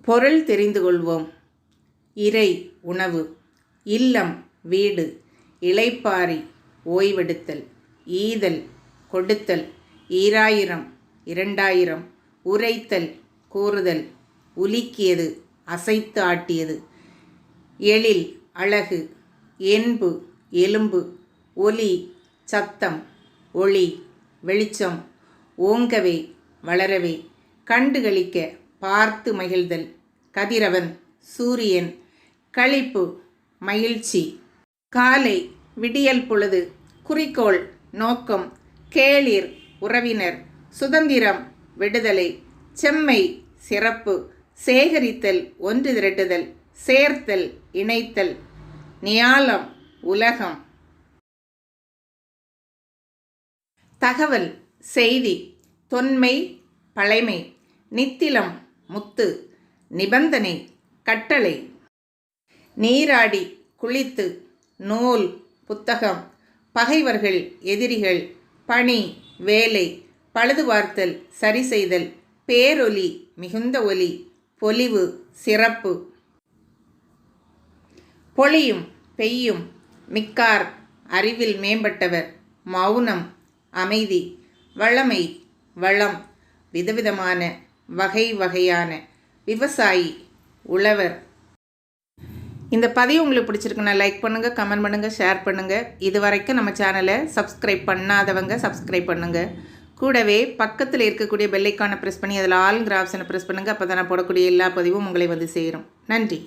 பொருள் தெரிந்து கொள்வோம். இறை உணவு, இல்லம் வீடு, இளைப்பாரி ஓய்வெடுத்தல், ஈதல் கொடுத்தல், ஈராயிரம் 2000, உரைத்தல் கூறுதல், உலுக்கியது அசைத்து ஆட்டியது, எழில் அழகு, என்பு எலும்பு, ஒலி சத்தம், ஒளி வெளிச்சம், ஓங்கவே வளரவே, கண்டுகளிக்க பார்த்து மகிழ்தல், கதிரவன் சூரியன், களிப்பு மகிழ்ச்சி, காலை விடியல் பொழுது, குறிக்கோள் நோக்கம், கேளிர் உறவினர், சுதந்திரம் விடுதலை, செம்மை சிறப்பு, சேகரித்தல் ஒன்று திரட்டுதல், சேர்த்தல் இணைத்தல், நியாலம் உலகம், தகவல் செய்தி, தொன்மை பழைமை, நித்திலம் முத்து, நிபந்தனை கட்டளை, நீராடி குளித்து, நூல் புத்தகம், பகைவர்கள் எதிரிகள், பணி வேலை, பழுதுபார்த்தல் சரி செய்தல், பேரொலி மிகுந்த ஒலி, பொலிவு சிறப்பு, பொழியும் பெய்யும், மிக்கார் அறிவில் மேம்பட்டவர், மௌனம் அமைதி, வளமை வளம், விதவிதமான வகை வகையான, விவசாயி உழவர். இந்த பதிவு உங்களுக்கு பிடிச்சிருக்குன்னா லைக் பண்ணுங்கள், கமெண்ட் பண்ணுங்கள், ஷேர் பண்ணுங்கள். இது வரைக்கும் நம்ம சேனலை சப்ஸ்கிரைப் பண்ணாதவங்க சப்ஸ்கிரைப் பண்ணுங்கள். கூடவே பக்கத்தில் இருக்கக்கூடிய பெல்லைக்கானை ப்ரெஸ் பண்ணி அதில் ஆளுங்கிற ஆப்ஷனை ப்ரெஸ் பண்ணுங்கள். அப்போ தான் நான் போடக்கூடிய எல்லா பதிவும் உங்களை வந்து சேரும். நன்றி.